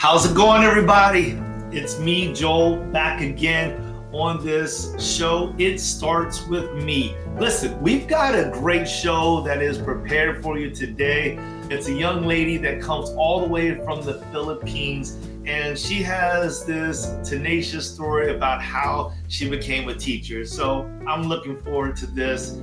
How's it going, everybody? It's me, Joel, back again on this show. It starts with me. Listen, we've got a great show that is prepared for you today. It's a young lady that comes all the way from the Philippines, and she has this tenacious story about how she became a teacher. So I'm looking forward to this.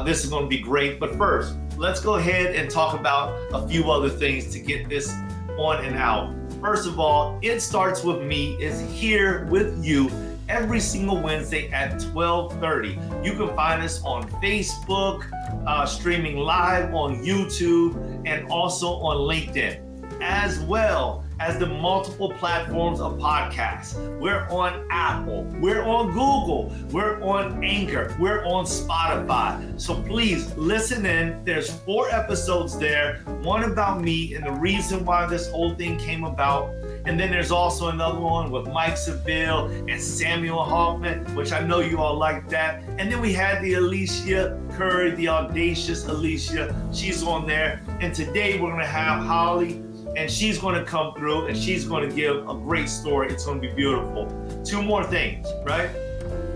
This is going to be great. But first, let's go ahead and talk about a few other things to get this on and out. First of all, It Starts With Me is here with you every single Wednesday at 12:30. You can find us on Facebook, streaming live on YouTube, and also on LinkedIn, as well as the multiple platforms of podcasts. We're on Apple, we're on Google, we're on Anchor, we're on Spotify. So please listen in. There's 4 episodes there, one about me and the reason why this whole thing came about. And then there's also another one with Mike Seville and Samuel Hoffman, which I know you all like that. And then we had the Alicia Curry, the audacious Alicia. She's on there. And today we're gonna have Hollie, and she's going to come through and she's going to give a great story. It's going to be beautiful. 2 more things, right?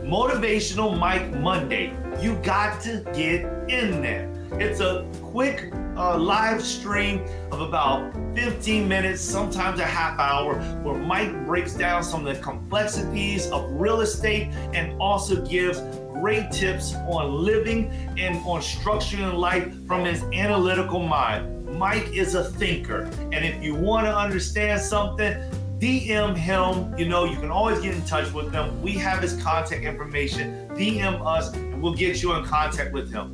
Motivational Mic Monday. You got to get in there. It's a quick live stream of about 15 minutes, sometimes a half hour, where Mike breaks down some of the complexities of real estate and also gives great tips on living and on structuring life from his analytical mind. Mike is a thinker, and if you want to understand something, DM him. You know, you can always get in touch with him. We have his contact information. DM us, and we'll get you in contact with him.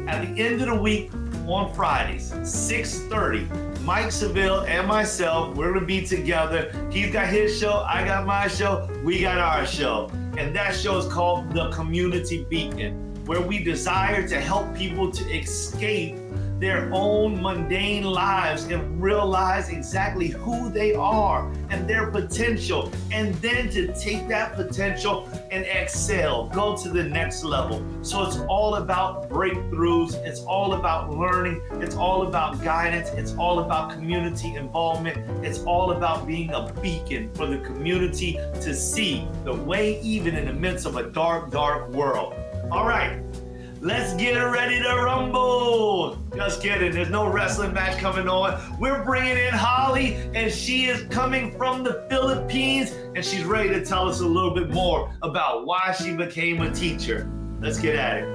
At the end of the week, on Fridays, 6:30, Mike Seville and myself, we're going to be together. He's got his show, I got my show, we got our show. And that show is called The Community Beacon, where we desire to help people to escape their own mundane lives and realize exactly who they are and their potential, and then to take that potential and excel, go to the next level. So it's all about breakthroughs, it's all about learning, it's all about guidance, it's all about community involvement, it's all about being a beacon for the community to see the way even in the midst of a dark, dark world. All right. Let's get ready to rumble. Just kidding. There's no wrestling match coming on. We're bringing in Hollie, and she is coming from the Philippines, and she's ready to tell us a little bit more about why she became a teacher. Let's get at it.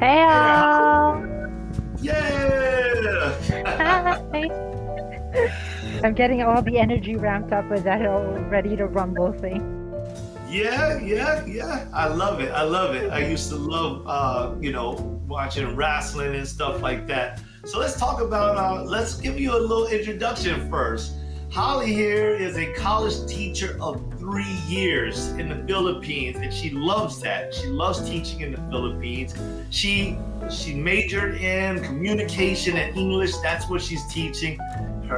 Hey, all. Yeah. Hi. I'm getting all the energy ramped up with that whole ready to rumble thing. Yeah. I love it. I used to love, watching wrestling and stuff like that. So let's talk about, let's give you a little introduction first. Hollie here is a college teacher of 3 years in the Philippines, and she loves that. She loves teaching in the Philippines. She majored in communication and English. That's what she's teaching.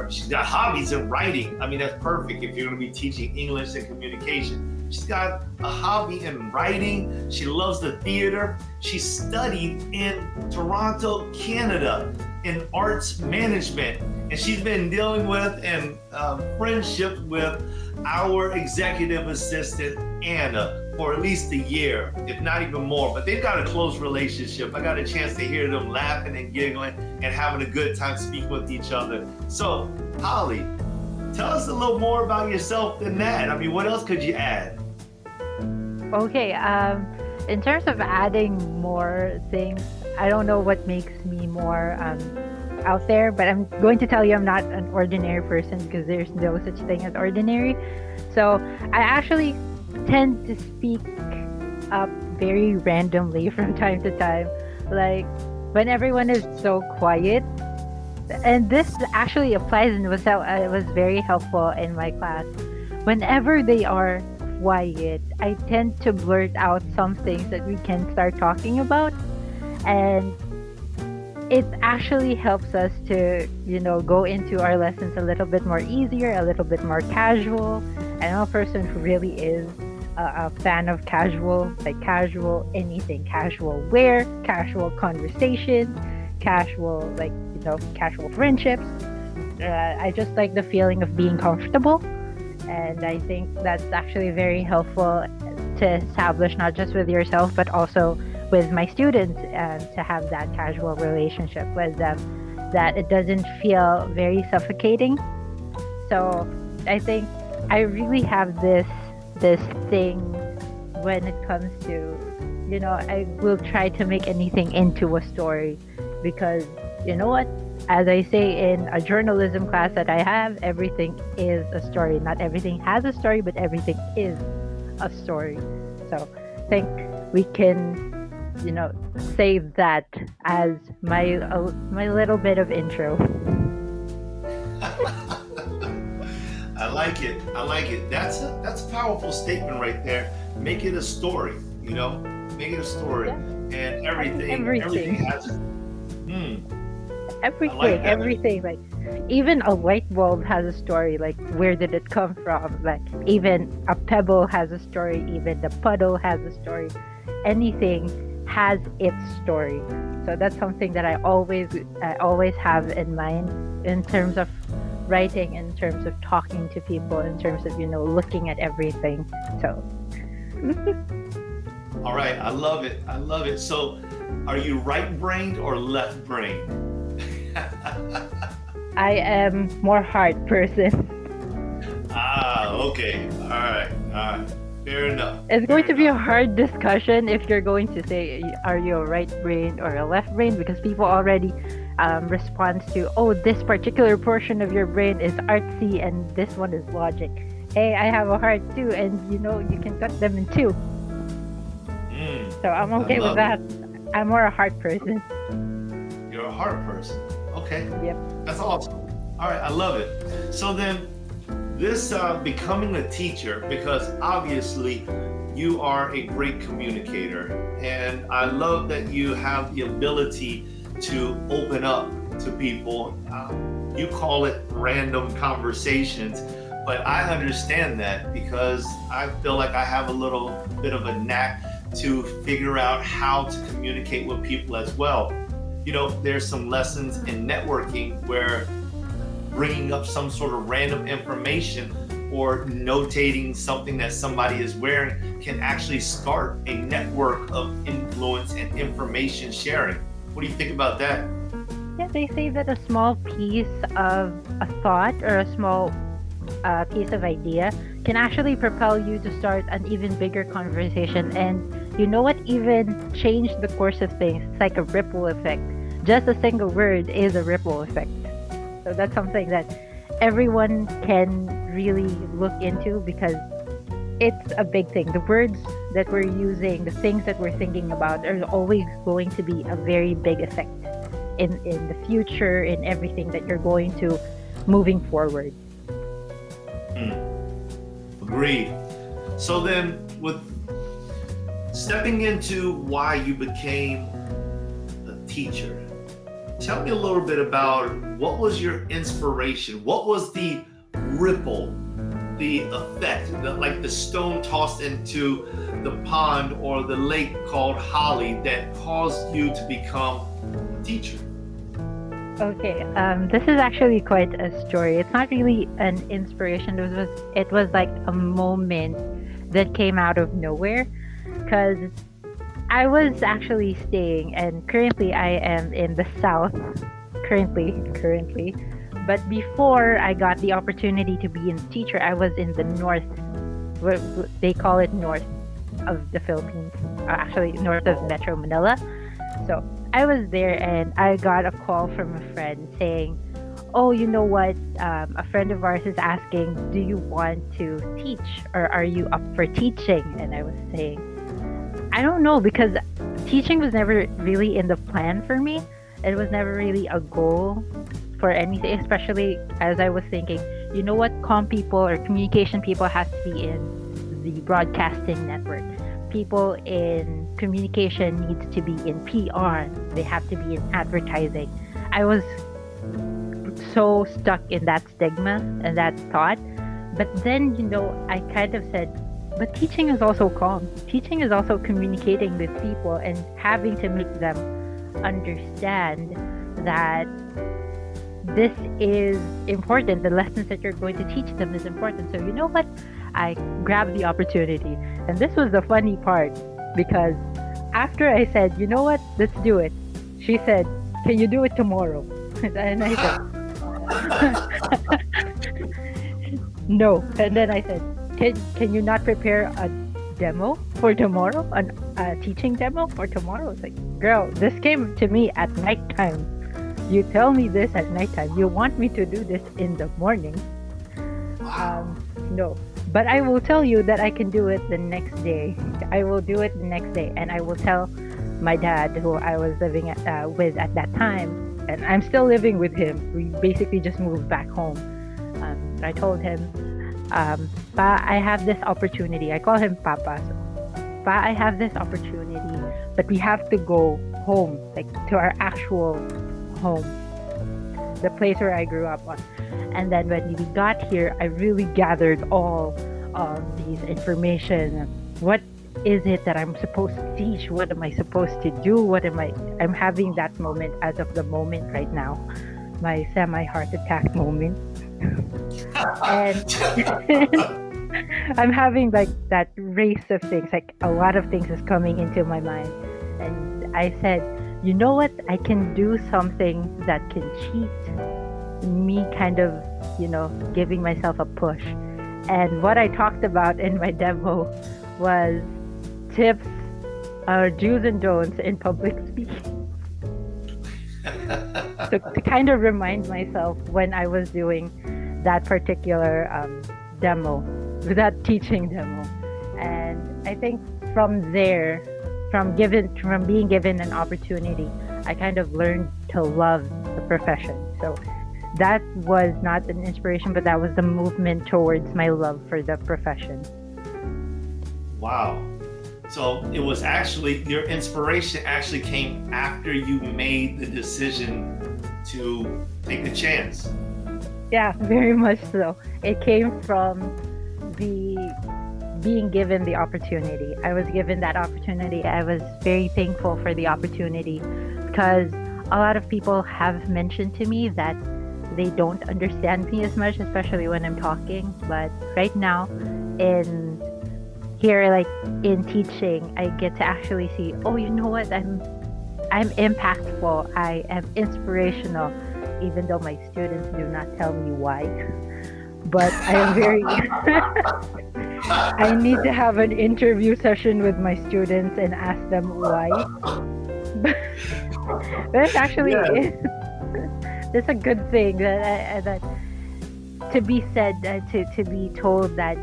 She's got hobbies in writing. I mean, that's perfect if you're going to be teaching English and communication. She's got a hobby in writing. She loves the theater. She studied in Toronto, Canada, in arts management. And she's been dealing with and friendship with our executive assistant, Anna, for at least a year, if not even more. But they've got a close relationship. I got a chance to hear them laughing and giggling and having a good time speaking with each other. So, Hollie, tell us a little more about yourself than that. I mean, what else could you add? Okay, in terms of adding more things, I don't know what makes me more out there, but I'm going to tell you I'm not an ordinary person because there's no such thing as ordinary. So I actually tend to speak up very randomly from time to time. Like when everyone is so quiet, And this actually applies and was very helpful in my class. Whenever they are quiet, I tend to blurt out some things that we can start talking about, and it actually helps us to, go into our lessons a little bit more easier, a little bit more casual. I'm a person who really is a fan of casual, like casual anything, casual wear, casual conversation, casual, like, casual friendships. I just like the feeling of being comfortable. And I think that's actually very helpful to establish not just with yourself, but also with my students, to have that casual relationship with them, that it doesn't feel very suffocating. So I think I really have this thing when it comes to, I will try to make anything into a story, because you know what? As I say in a journalism class that I have, everything is a story. Not everything has a story, but everything is a story. So I think we can, save that as my little bit of intro. I like it. I like it. That's a powerful statement right there. Make it a story. Make it a story, Yeah. and everything has it. Everything, like even a light bulb has a story, like where did it come from, like even a pebble has a story, even the puddle has a story, anything has its story. So that's something that I always have in mind in terms of writing, in terms of talking to people, in terms of looking at everything. So All right, I love it. So are you right-brained or left-brained? I am more heart person. Okay. All right. Fair enough. It's going to be a hard discussion if you're going to say, are you a right brain or a left brain? Because people already respond to, oh, this particular portion of your brain is artsy and this one is logic. Hey, I have a heart too, and you can cut them in two. So I'm okay with that. I'm more a heart person. You're a heart person. Okay. Yep. That's awesome. All right, I love it. So then, this becoming a teacher, because obviously you are a great communicator, and I love that you have the ability to open up to people. You call it random conversations, but I understand that because I feel like I have a little bit of a knack to figure out how to communicate with people as well. There's some lessons in networking where bringing up some sort of random information or notating something that somebody is wearing can actually start a network of influence and information sharing. What do you think about that? Yeah, they say that a small piece of a thought or a small piece of idea can actually propel you to start an even bigger conversation. And you know what? Even change the course of things. It's like a ripple effect. Just a single word is a ripple effect. So that's something that everyone can really look into, because it's a big thing. The words that we're using, the things that we're thinking about are always going to be a very big effect in the future, in everything that you're going to moving forward. Agreed. So then, with stepping into why you became a teacher, tell me a little bit about what was your inspiration? What was the ripple, the effect, like the stone tossed into the pond or the lake called Hollie that caused you to become a teacher? Okay, this is actually quite a story. It's not really an inspiration. It was like a moment that came out of nowhere, because I was actually staying, and currently I am in the south. Currently, but before I got the opportunity to be a teacher, I was in the north. They call it north of the Philippines, actually north of Metro Manila. So I was there, and I got a call from a friend saying, oh, you know what, a friend of ours is asking, do you want to teach, or are you up for teaching? And I was saying, I don't know, because teaching was never really in the plan for me. It was never really a goal for anything, especially as I was thinking, you know what, comm people or communication people has to be in the broadcasting network. People in communication needs to be in PR. They have to be in advertising. I was so stuck in that stigma and that thought. But then, I kind of said, but teaching is also comm. Teaching is also communicating with people and having to make them understand that this is important. The lessons that you're going to teach them is important. So you know what? I grabbed the opportunity. And this was the funny part, because after I said, you know what? Let's do it. She said, can you do it tomorrow? And I said, no. And then I said, can you not prepare a demo for tomorrow? A teaching demo for tomorrow? It's like, girl, this came to me at nighttime. You tell me this at nighttime. You want me to do this in the morning? No. But I will tell you that I can do it the next day. I will do it the next day. And I will tell my dad, who I was living with at that time, and I'm still living with him. We basically just moved back home. I told him, Pa, I have this opportunity. I call him Papa. So, Pa, I have this opportunity, but we have to go home, like to our actual home, the place where I grew up on. And then when we got here, I really gathered all of these information. What is it that I'm supposed to teach? What am I supposed to do? I'm having that moment as of the moment right now, my semi-heart attack moment. And I'm having like that race of things, like a lot of things is coming into my mind. And I said, you know what? I can do something that can cheat me, kind of, giving myself a push. And what I talked about in my demo was tips or do's and don'ts in public speaking. to kind of remind myself when I was doing that particular demo, that teaching demo. And I think from there, from being given an opportunity, I kind of learned to love the profession. So that was not an inspiration, but that was the movement towards my love for the profession. Wow. So it was actually, your inspiration actually came after you made the decision to take a chance. Yeah, very much so. It came from being given the opportunity. I was given that opportunity. I was very thankful for the opportunity, because a lot of people have mentioned to me that they don't understand me as much, especially when I'm talking. But right now, in teaching, I get to actually see, oh, you know what? I'm impactful. I am inspirational, even though my students do not tell me why. But I am very I need to have an interview session with my students and ask them why. But it's actually, it's a good thing that to be said, to be told that,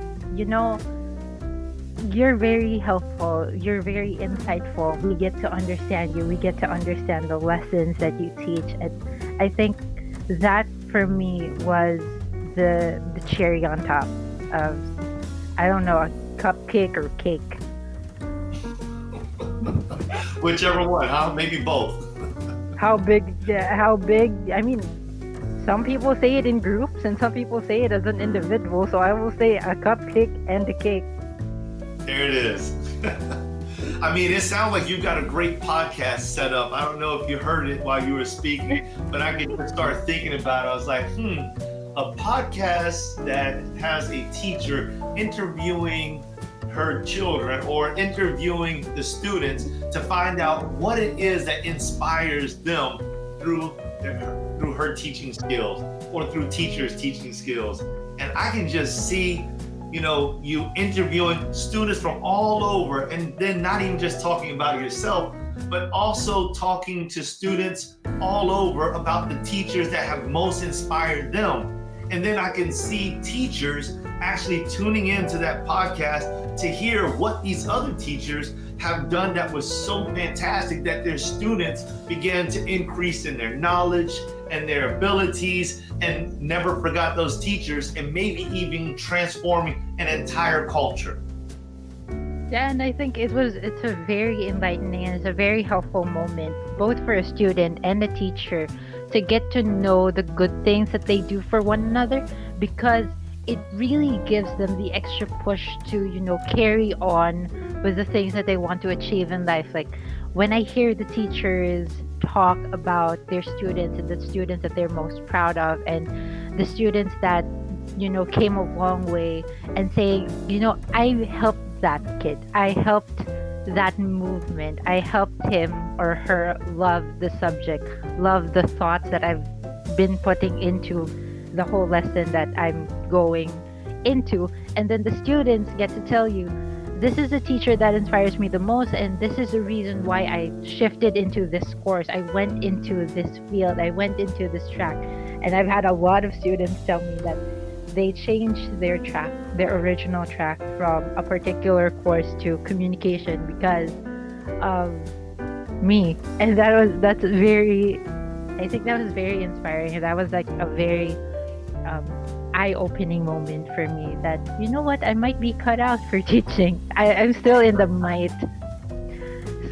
you're very helpful, you're very insightful. We get to understand you. We get to understand the lessons that you teach. And I think that for me was the cherry on top of, I don't know, a cupcake or cake. Whichever one, huh? Maybe both. How big? I mean, some people say it in groups and some people say it as an individual. So I will say a cupcake and a cake. There it is. I mean, it sounds like you got a great podcast set up. I don't know if you heard it while you were speaking, but I could just start thinking about it. I was like, a podcast that has a teacher interviewing her children or interviewing the students to find out what it is that inspires them through her teaching skills or through teachers' teaching skills. And I can just see, you interviewing students from all over, and then not even just talking about yourself, but also talking to students all over about the teachers that have most inspired them. And then I can see teachers actually tuning into that podcast to hear what these other teachers have done that was so fantastic that their students began to increase in their knowledge and their abilities and never forgot those teachers, and maybe even transforming an entire culture. Yeah, and I think it's a very enlightening and it's a very helpful moment, both for a student and a teacher, to get to know the good things that they do for one another, because it really gives them the extra push to, carry on with the things that they want to achieve in life. Like when I hear the teachers talk about their students and the students that they're most proud of, and the students that, came a long way, and saying, I helped that kid. I helped that movement. I helped him or her love the subject, love the thoughts that I've been putting into the whole lesson that I'm going into. And then the students get to tell you, this is the teacher that inspires me the most, and this is the reason why I shifted into this course. I went into this field. I went into this track. And I've had a lot of students tell me that they changed their track, their original track, from a particular course to communication because of me. And that's very, I think that was very inspiring. That was like a very eye-opening moment for me, that, you know what, I might be cut out for teaching. I'm still in the might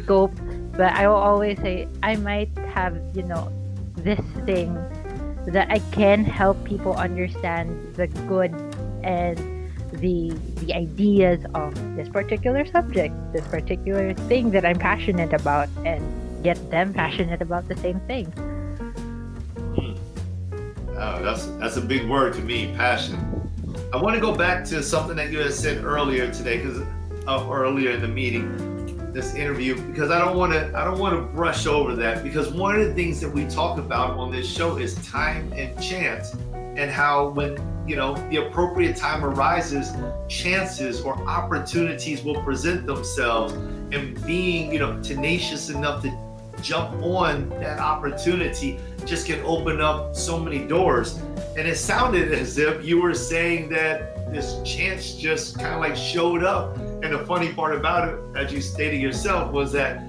scope, but I will always say I might have, this thing that I can help people understand the good and the ideas of this particular subject, this particular thing that I'm passionate about, and get them passionate about the same thing. Oh, that's a big word to me, passion. I want to go back to something that you had said earlier today, because earlier in the meeting, this interview, because I don't want to brush over that, because one of the things that we talk about on this show is time and chance, and how when the appropriate time arises, chances or opportunities will present themselves, and being tenacious enough to jump on that opportunity just can open up so many doors. And it sounded as if you were saying that this chance just kind of like showed up. And the funny part about it, as you stated yourself, was that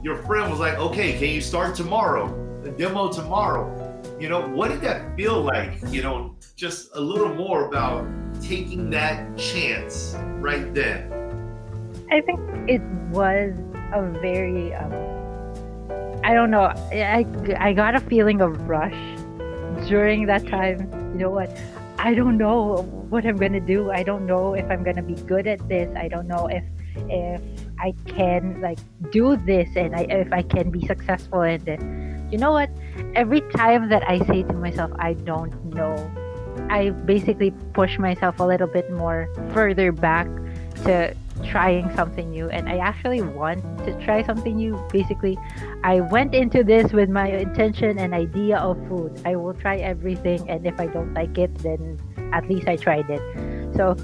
your friend was like, okay, can you start tomorrow? The demo tomorrow. What did that feel like? Just a little more about taking that chance right then. I think it was a very, I don't know, I got a feeling of rush during that time. You know what? I don't know what I'm gonna do. I don't know if I'm gonna be good at this. I don't know if I can do this, and if I can be successful in this. You know what? Every time that I say to myself, I don't know, I basically push myself a little bit more further back to trying something new, and I actually want to try something new. Basically, I went into this with my intention and idea of food. I will try everything, and if I don't like it, then at least I tried it. So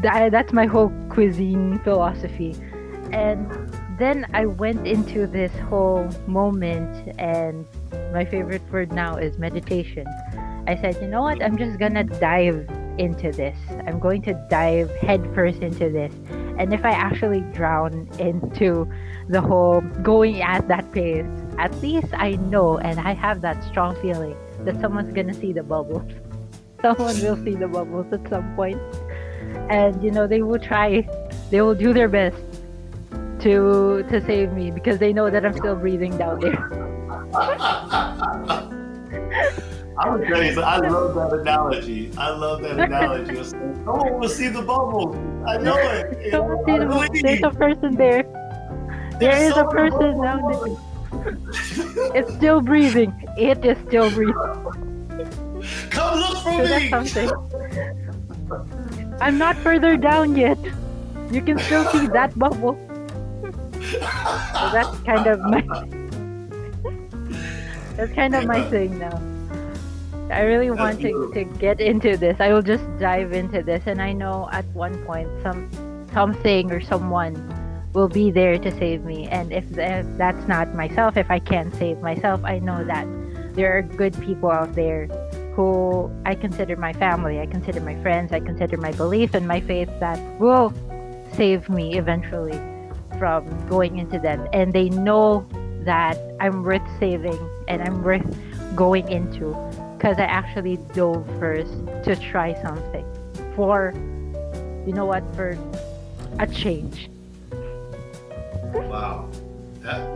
that's my whole cuisine philosophy. And then I went into this whole moment, and my favorite word now is meditation. I said, you know what, I'm just gonna dive into this. I'm going to dive headfirst into this. And if I actually drown into the whole going at that pace, at least I know, and I have that strong feeling that someone's gonna see the bubbles. Someone will see the bubbles at some point. And they will try, they will do their best to save me, because they know that I'm still breathing down there. I would tell you, I love that analogy. Someone will see the bubbles. I know it. There's a person there. There is a person down there. It's still breathing. It is still breathing. Come look for So me. that's something. I'm not further down yet. You can still see that bubble. So that's kind of my thing now. I really want to get into this. I will just dive into this, and I know at one point something or someone will be there to save me. And if that's not myself, if I can't save myself, I know that there are good people out there who I consider my family, I consider my friends, I consider my belief and my faith, that will save me eventually from going into that. And they know that I'm worth saving, and I'm worth going into, because I actually dove first to try something for, you know what, for a change. Wow, that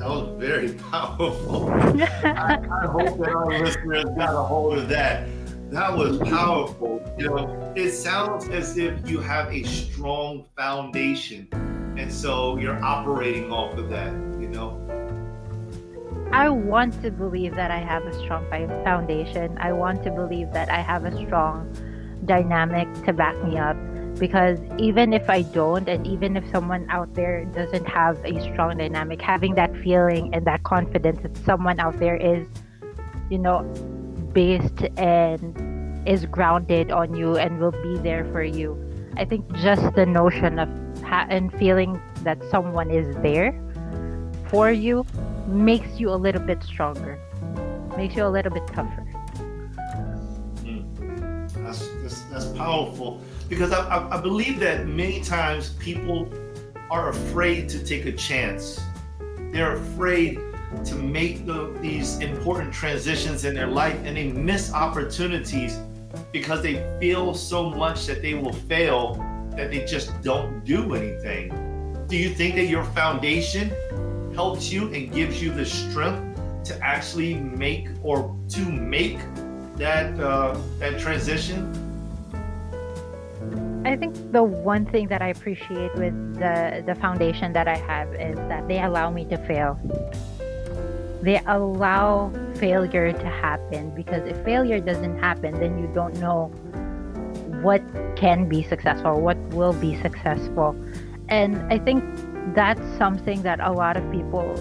was very powerful. I hope that our listeners got a hold of that. That was powerful. You know, it sounds as if you have a strong foundation, and so you're operating off of that. You know. I want to believe that I have a strong foundation. I want to believe that I have a strong dynamic to back me up, because even if I don't, and even if someone out there doesn't have a strong dynamic, having that feeling and that confidence that someone out there is, you know, based and is grounded on you and will be there for you. I think just the notion of and feeling that someone is there for you makes you a little bit stronger, makes you a little bit tougher. That's powerful, because I believe that many times people are afraid to take a chance. They're afraid to make these important transitions in their life, and they miss opportunities because they feel so much that they will fail that they just don't do anything. Do you think that your foundation helps you and gives you the strength to actually make that transition? I think the one thing that I appreciate with the foundation that I have is that they allow me to fail. They allow failure to happen, because if failure doesn't happen, then you don't know what can be successful, what will be successful. And I think that's something that a lot of people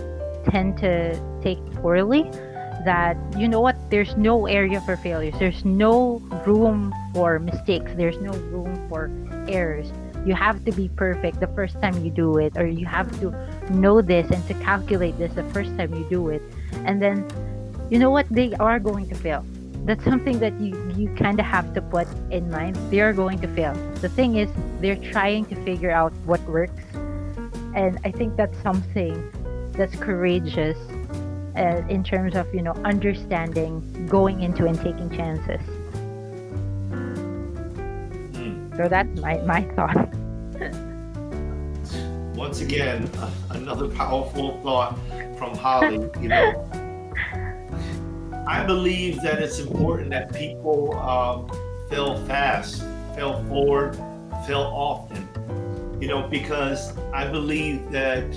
tend to take poorly, that, you know what, there's no area for failures, there's no room for mistakes, there's no room for errors. You have to be perfect the first time you do it, or you have to know this and to calculate this the first time you do it. And then, you know what, they are going to fail. That's something that you kind of have to put in mind. They are going to fail. The thing is, they're trying to figure out what works. And I think that's something that's courageous, in terms of, you know, understanding, going into and taking chances. So that's my thought. Once again, another powerful thought from Hollie. You know, I believe that it's important that people fail fast, fail forward, fail often. You know, because I believe that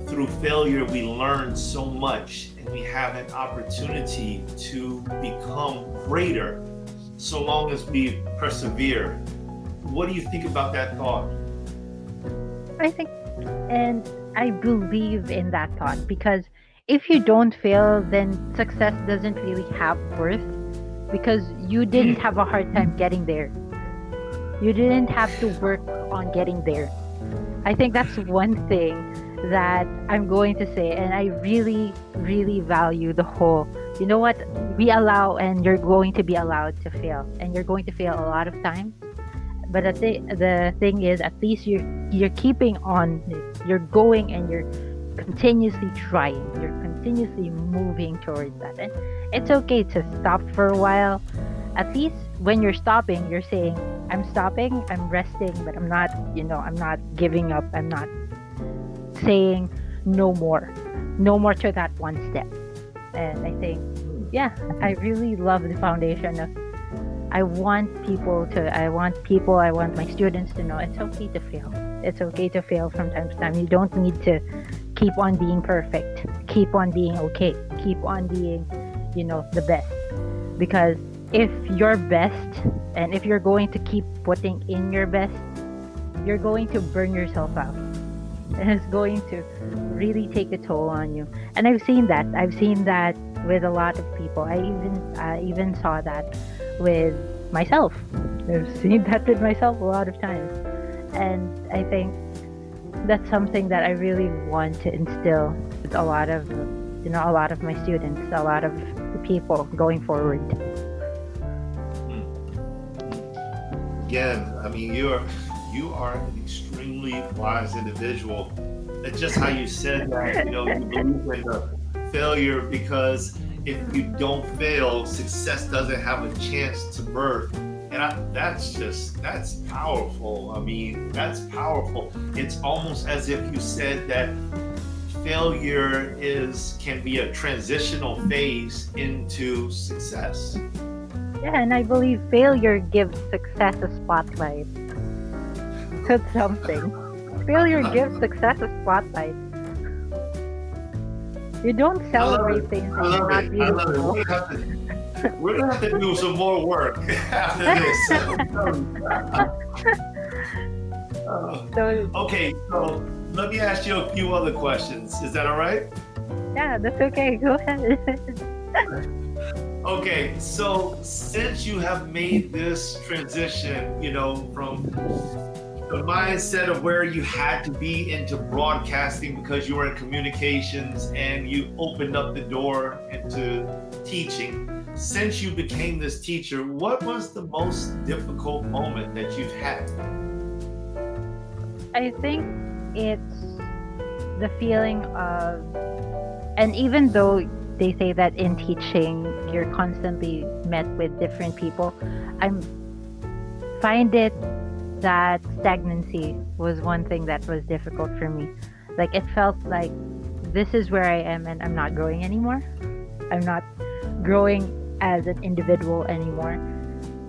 through failure we learn so much, and we have an opportunity to become greater so long as we persevere. What do you think about that thought? I think, and I believe in that thought, because if you don't fail, then success doesn't really have worth, because you didn't have a hard time getting there. You didn't have to work on getting there. I think that's one thing that I'm going to say, and I really, really value the whole, you know what, we allow, and you're going to be allowed to fail, and you're going to fail a lot of times. But the thing is, at least you're keeping on, you're going, and you're continuously trying, you're continuously moving towards that. And it's okay to stop for a while. At least when you're stopping, you're saying, I'm stopping, I'm resting, but I'm not, you know, I'm not giving up, I'm not saying no more to that one step. And I think, yeah, I really love the foundation of, I want my students to know it's okay to fail. It's okay to fail from time to time. You don't need to keep on being perfect. Keep on being okay. Keep on being, you know, the best. Because if you're best, and if you're going to keep putting in your best, you're going to burn yourself out. And it's going to really take a toll on you. And I've seen that. I've seen that with a lot of people. I even saw that with myself. I've seen that with myself a lot of times. And I think that's something that I really want to instill with a lot of my students, a lot of the people going forward. Again, I mean, you are an extremely wise individual. And just how you said that, you know, you believe in the failure, because if you don't fail, success doesn't have a chance to birth. And that's powerful. I mean, that's powerful. It's almost as if you said that failure can be a transitional phase into success. Yeah, and I believe failure gives success a spotlight. That's something. Failure gives success a spotlight. You don't celebrate things I that love are not it. I love it. beautiful. We're gonna have to do some more work after this. So Okay, so let me ask you a few other questions. Is that all right? yeah, that's okay. Go ahead. Okay, so since you have made this transition, from the mindset of where you had to be into broadcasting because you were in communications and you opened up the door into teaching, since you became this teacher, what was the most difficult moment that you've had? I think it's the feeling of, and even though they say that in teaching you're constantly met with different people, I find it that stagnancy was one thing that was difficult for me. Like it felt like this is where I am and I'm not growing anymore. I'm not growing as an individual anymore.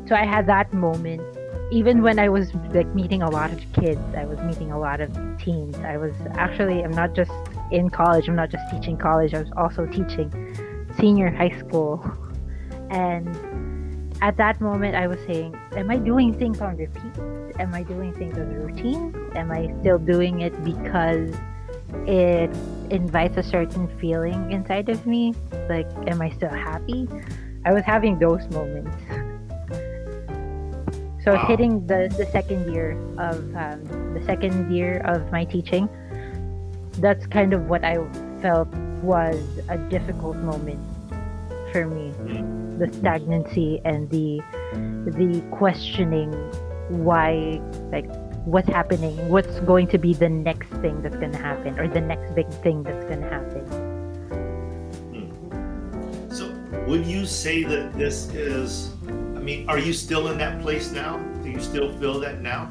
So I had that moment. Even when I was like meeting a lot of kids, I was meeting a lot of teens. I'm not just in college, I'm not just teaching college, I was also teaching senior high school. And at that moment I was saying, am I doing things on repeat? Am I doing things as a routine? Am I still doing it because it invites a certain feeling inside of me? Like, am I still happy? I was having those moments. So Wow. hitting the second year of my teaching, that's kind of what I felt was a difficult moment for me. The stagnancy and the questioning why, like, what's happening, what's going to be the next thing that's going to happen, or the next big thing that's going to happen. So would you say that this is, are you still in that place now? Do you still feel that now?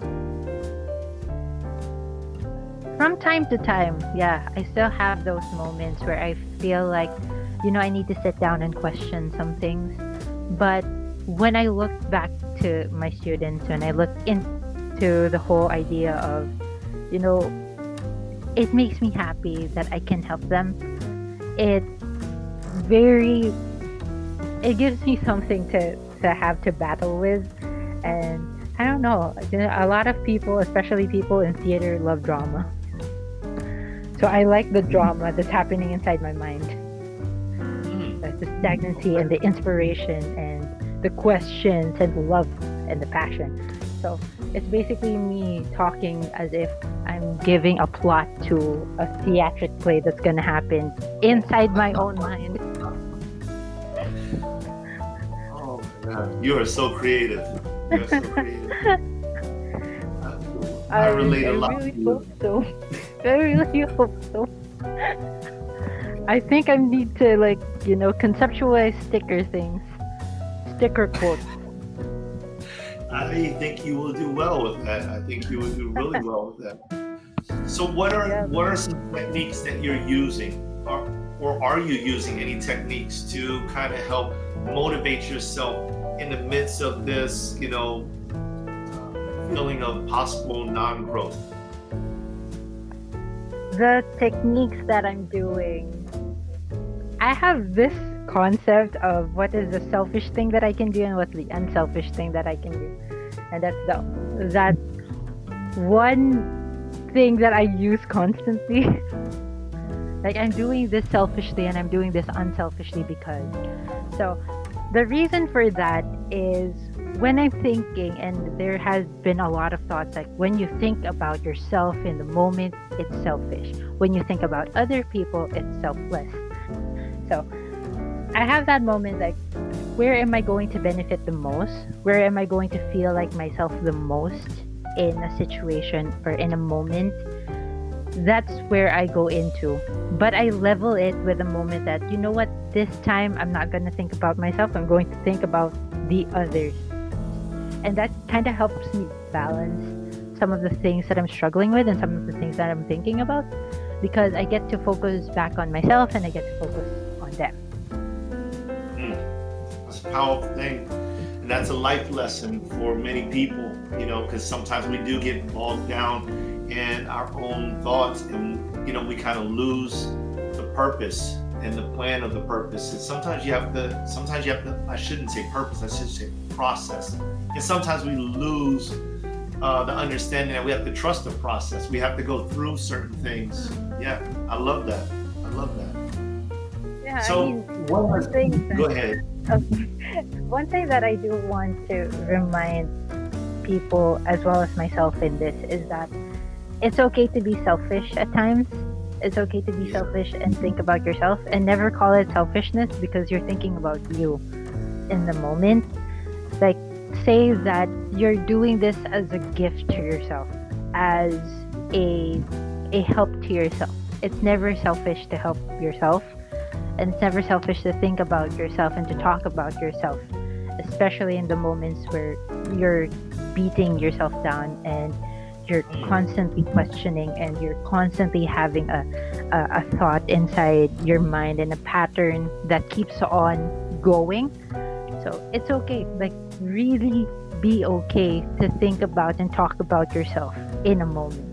From time to time, yeah, I still have those moments where I feel like, I need to sit down and question some things. But when I look back to my students, when I look into the whole idea of, it makes me happy that I can help them. It gives me something to have to battle with. And I don't know, a lot of people, especially people in theater, love drama. So I like the drama that's happening inside my mind. The stagnancy and the inspiration and the questions and the love and the passion. So it's basically me talking as if I'm giving a plot to a theatric play that's going to happen inside my own mind. Oh my God, you are so creative. You're so creative. I relate a lot. I really hope so. I really hope so. I think I need to conceptualize sticker quotes. I think you will do well with that. I think you will do really well with that. So what are some techniques that you're using, or are you using any techniques to kind of help motivate yourself in the midst of this, feeling of possible non-growth? The techniques that I'm doing, I have this concept of what is the selfish thing that I can do and what's the unselfish thing that I can do. And that's that one thing that I use constantly. Like, I'm doing this selfishly and I'm doing this unselfishly because. So the reason for that is when I'm thinking, and there has been a lot of thoughts, like when you think about yourself in the moment, it's selfish. When you think about other people, it's selfless. So I have that moment, like, where am I going to benefit the most? Where am I going to feel like myself the most in a situation or in a moment that's where I go into. But I level it with the moment that, you know what, this time I'm not going to think about myself. I'm going to think about the others. And that kind of helps me balance some of the things that I'm struggling with and some of the things that I'm thinking about, because I get to focus back on myself and I get to focus on them. That's a powerful thing. And that's a life lesson for many people, because sometimes we do get bogged down in our own thoughts, and we kind of lose the purpose and the plan of the purpose. And sometimes you have to, I shouldn't say purpose, I should say process. And sometimes we lose the understanding that we have to trust the process. We have to go through certain things. Yeah, I love that. Yeah, So one thing go ahead. one thing that I do want to remind people as well as myself in this is that it's okay to be selfish at times. It's okay to be selfish and think about yourself, and never call it selfishness because you're thinking about you in the moment. Like, say that you're doing this as a gift to yourself, as a help to yourself. It's never selfish to help yourself, and it's never selfish to think about yourself and to talk about yourself, especially in the moments where you're beating yourself down and you're constantly questioning and you're constantly having a thought inside your mind and a pattern that keeps on going. So it's okay, like, really be okay to think about and talk about yourself in a moment.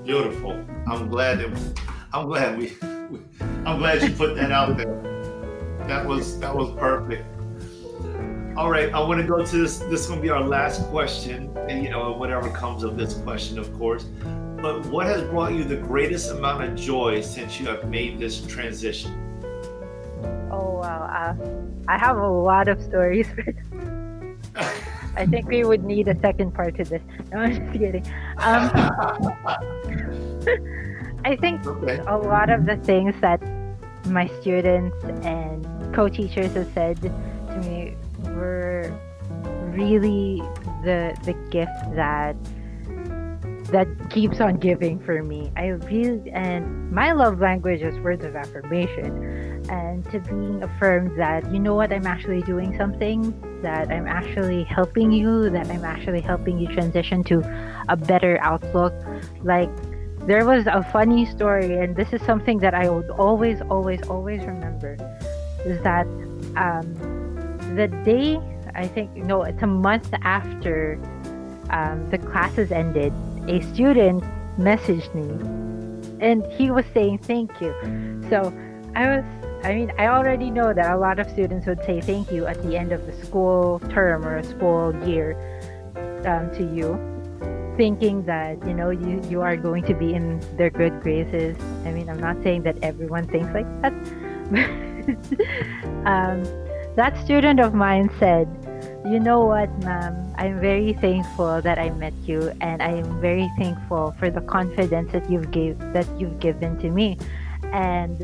Beautiful. I'm glad you put that out there. That was perfect. All right, I want to go to this. This is going to be our last question, and whatever comes of this question, of course. But what has brought you the greatest amount of joy since you have made this transition? Oh wow, I have a lot of stories. I think we would need a second part to this. No, I'm just kidding. I think a lot of the things that my students and co-teachers have said to me were really the gift that keeps on giving for me. And my love language is words of affirmation, and to being affirmed that, you know what, I'm actually doing something, that I'm actually helping you, that I'm actually helping you transition to a better outlook. Like, there was a funny story, and this is something that I would always remember, is that the day, I think, no, it's a month after the classes ended, a student messaged me, and he was saying thank you. So I already know that a lot of students would say thank you at the end of the school term or a school year to you, thinking that you are going to be in their good graces. I mean, I'm not saying that everyone thinks like that. That student of mine said, "You know what, ma'am, I'm very thankful that I met you, and I am very thankful for the confidence that you've given to me." And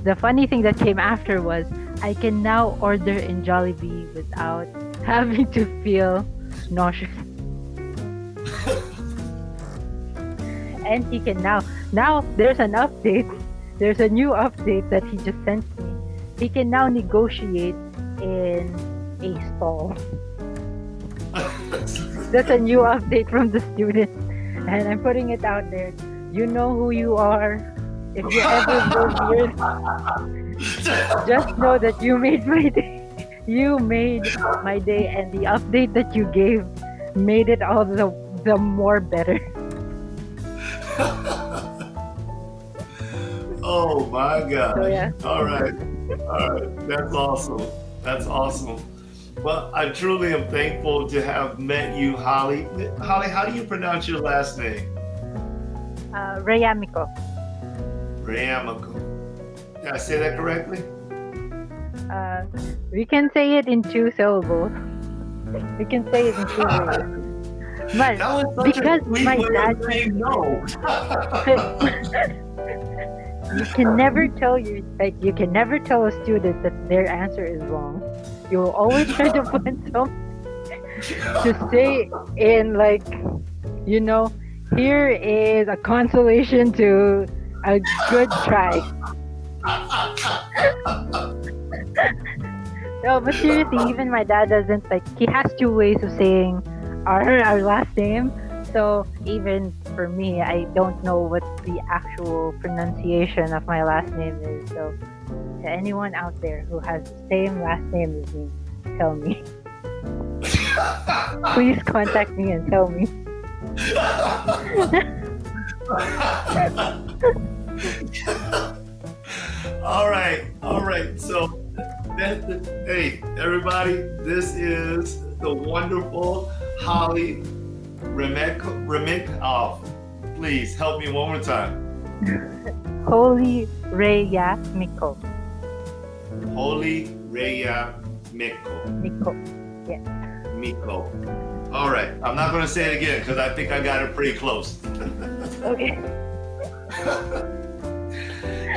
the funny thing that came after was, I can now order in Jollibee without having to feel nauseous. And he can now there's an update. There's a new update that he just sent me. He can now negotiate in a stall. That's a new update from the student, and I'm putting it out there. You know who you are. If you ever go here, just know that you made my day. You made my day, and the update that you gave made it all the more better. Oh my God. So, yeah. All right. That's awesome. Well, I truly am thankful to have met you, Hollie. Hollie, how do you pronounce your last name? Reamico. Reamico. Did I say that correctly? We can say it in 2 syllables. We can say it in 2 ways. But That was such because a sweet my way of dad, saying no. you can never tell a student that their answer is wrong. You will always try to find something to say in, like, Here is a consolation to a good try. No, but seriously, even my dad doesn't like. He has two ways of saying our last name. So even for me, I don't know what the actual pronunciation of my last name is. So to anyone out there who has the same last name as me, tell me. Please contact me and tell me. All right. So, hey, everybody, this is the wonderful Hollie Reamico. Oh, please help me one more time. Hollie Reamico. Hollie Reamico. Miko. Yeah. Miko. All right, I'm not going to say it again because I think I got it pretty close. Okay.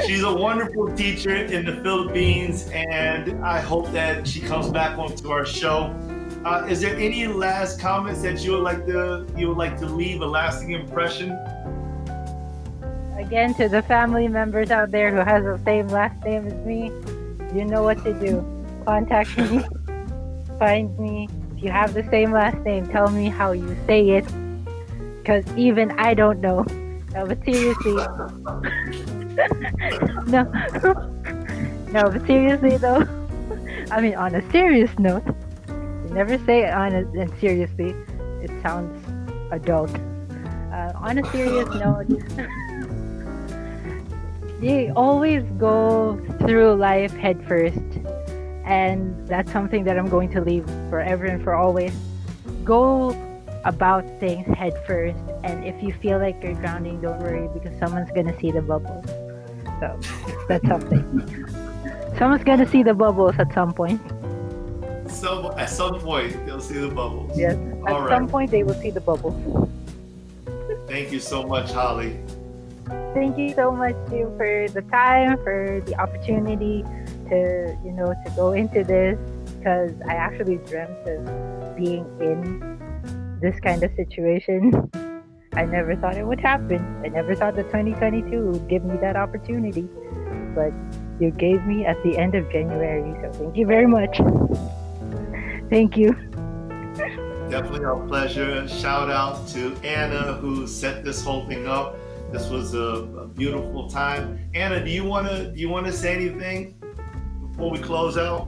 She's a wonderful teacher in the Philippines, and I hope that she comes back onto our show. Is there any last comments that you would like to leave a lasting impression? Again, to the family members out there who has the same last name as me, you know what to do. Contact me, find me. If you have the same last name, tell me how you say it, because even I don't know. No, but seriously, no, no, but seriously though, I mean, on a serious note, you never say it and seriously. It sounds adult. On a serious note, you always go through life head first, and that's something that I'm going to leave forever and for always. Go about things head first, and if you feel like you're drowning, don't worry, because someone's gonna see the bubbles. So that's something. Someone's gonna see the bubbles at some point. At some point, they'll see the bubbles. Yes. All At right. some point, they will see the bubbles. Thank you so much, Hollie. Thank you so much too for the time, for the opportunity to to go into this, because I actually dreamt of being in this kind of situation. I never thought it would happen. I never thought that 2022 would give me that opportunity, but you gave me at the end of January. So thank you very much. Thank you. Definitely our pleasure. Shout out to Anna who set this whole thing up. This was a beautiful time. Anna, do you wanna say anything before we close out?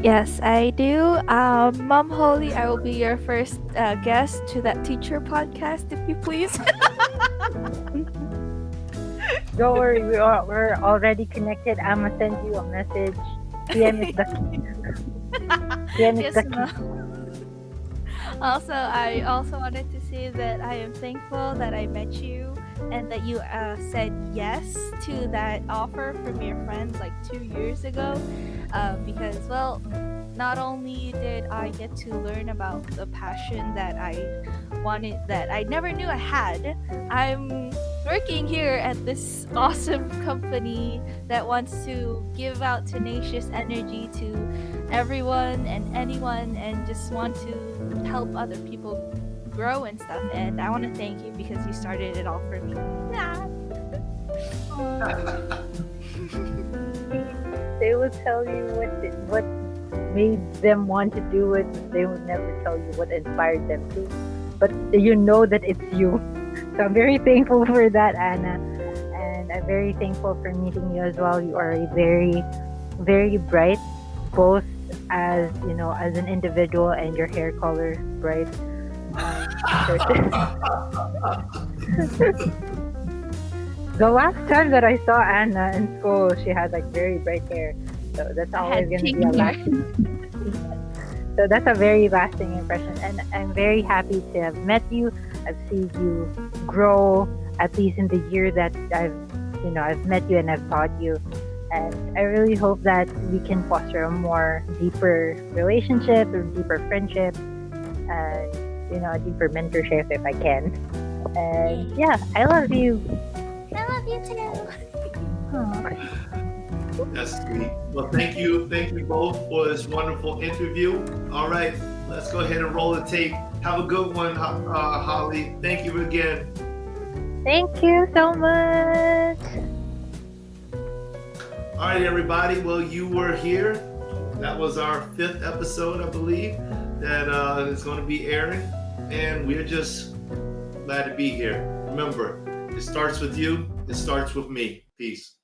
Yes, I do. Mom Holly, I will be your first guest to that teacher podcast, if you please. Don't worry, we're already connected. I'm gonna send you a message. PM is the PM is Yes, the key. Mom. Also, I also wanted to say that I am thankful that I met you and that you said yes to that offer from your friend like 2 years ago. Because, well, not only did I get to learn about the passion that I never knew I had, I'm working here at this awesome company that wants to give out tenacious energy to everyone and anyone and just want to help other people grow and stuff. And I want to thank you because you started it all for me. They will tell you what made them want to do it, but they will never tell you what inspired them to. But you know that it's you. So I'm very thankful for that, Anna. And I'm very thankful for meeting you as well. You are a very, very bright, both as as an individual and your hair color bright. The last time that I saw Anna in school, she had like very bright hair. So that's always going to be a lasting. So that's a very lasting impression, and I'm very happy to have met you. I've seen you grow, at least in the year that I've met you and I've taught you. And I really hope that we can foster a more deeper relationship, or deeper friendship, and a deeper mentorship if I can. And yeah, I love you. I love you too. That's sweet. Well, thank you both for this wonderful interview. All right, let's go ahead and roll the tape. Have a good one, Holly. Thank you again. Thank you so much. All right, everybody. Well, you were here. That was our 5th episode, I believe, that is going to be airing. And we're just glad to be here. Remember, it starts with you. It starts with me. Peace.